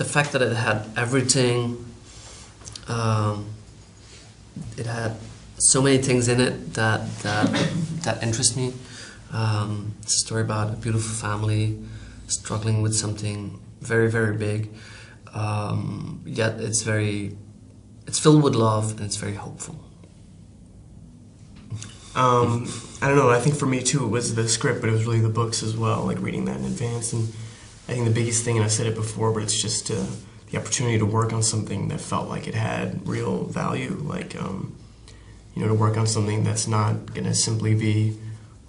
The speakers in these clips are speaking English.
fact that it had everything, it had so many things in it that interest me. It's a story about a beautiful family struggling with something very, very big. Yet it's filled with love and it's very hopeful. I don't know, I think for me too it was the script, but it was really the books as well, like reading that in advance. And I think the biggest thing, and I've said it before, but it's just the opportunity to work on something that felt like it had real value, like, you know, to work on something that's not going to simply be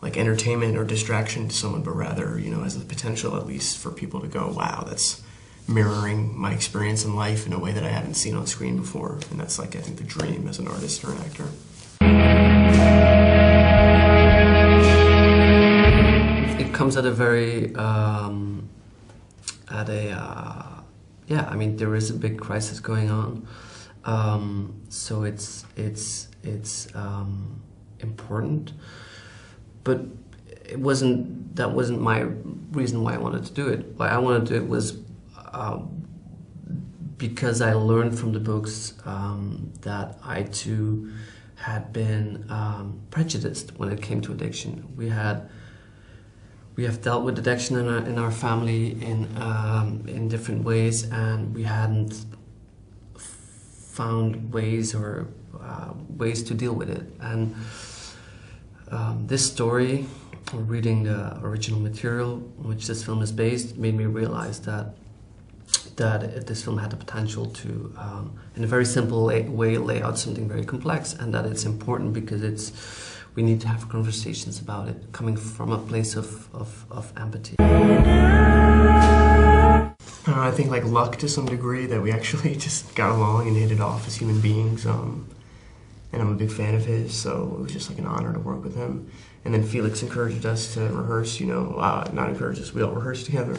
like entertainment or distraction to someone, but rather, you know, has the potential at least for people to go, wow, that's mirroring my experience in life in a way that I haven't seen on screen before. And that's like, I think, the dream as an artist or an actor. It comes at a very, yeah, I mean, there is a big crisis going on. So it's important, but that wasn't my reason why I wanted to do it. Why I wanted to do it was because I learned from the books that I too had been prejudiced when it came to addiction. We have dealt with addiction in our family in different ways, and we hadn't found ways to deal with it. And this story, reading the original material on which this film is based, made me realize that this film had the potential to, in a very simple way, lay out something very complex, and that it's important because we need to have conversations about it, coming from a place of empathy. I think like luck to some degree, that we actually just got along and hit it off as human beings. And I'm a big fan of his, so it was just like an honor to work with him. And then Felix encouraged us to rehearse, you know, not encouraged us, we all rehearsed together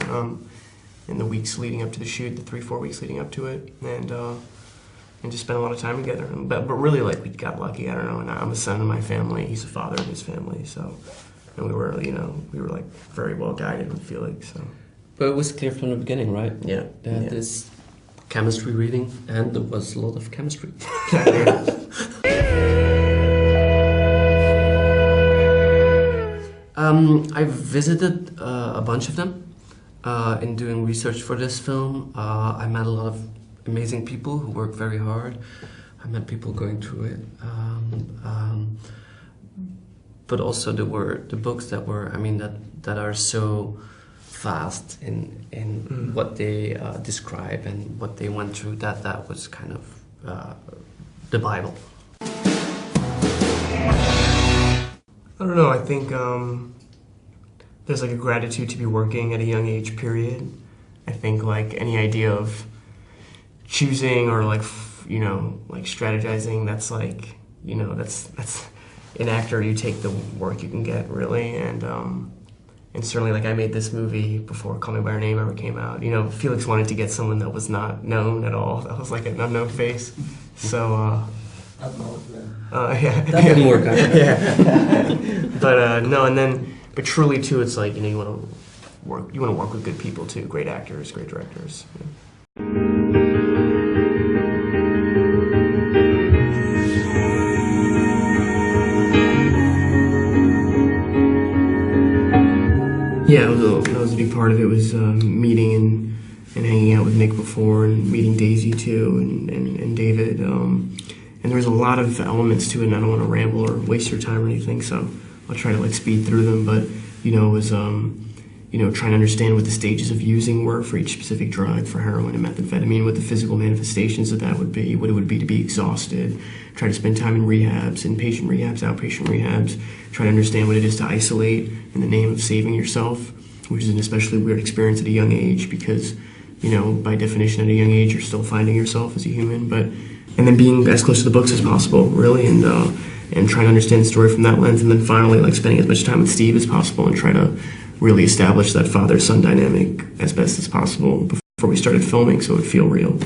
in the weeks leading up to the shoot, the 3-4 weeks leading up to it, and just spent a lot of time together. But really, like, we got lucky, I don't know, and I'm a son of my family, he's a father of his family, so, and we were like very well guided with Felix, so. But it was clear from the beginning, right? Yeah. They had this chemistry reading, and there was a lot of chemistry. I visited a bunch of them in doing research for this film. I met a lot of amazing people who work very hard. I met people going through it. But also there were the books that were, I mean, that are so fast in what they describe and what they went through, that was kind of the Bible. I don't know, I think there's like a gratitude to be working at a young age, period. I think like any idea of choosing or like, you know, like strategizing, that's like, you know, that's an actor, you take the work you can get, really. And certainly, like, I made this movie before Call Me By Your Name ever came out. You know, Felix wanted to get someone that was not known at all. That was like an unknown face. So, yeah. That didn't work out. Yeah. But, no, but truly, too, it's like, you know, you want to work with good people, too. Great actors, great directors. Yeah. Yeah, that was a big part of it, was meeting and hanging out with Nick before, and meeting Daisy too, and David. And there was a lot of elements to it, and I don't want to ramble or waste your time or anything, so I'll try to like speed through them. But you know, it was you know, trying to understand what the stages of using were for each specific drug, for heroin and methamphetamine, what the physical manifestations of that would be, what it would be to be exhausted, try to spend time in rehabs, inpatient rehabs, outpatient rehabs, try to understand what it is to isolate in the name of saving yourself, which is an especially weird experience at a young age because, you know, by definition at a young age you're still finding yourself as a human, and then being as close to the books as possible, really, and trying to understand the story from that lens, and then finally like spending as much time with Steve as possible and try to really establish that father-son dynamic as best as possible before we started filming so it would feel real.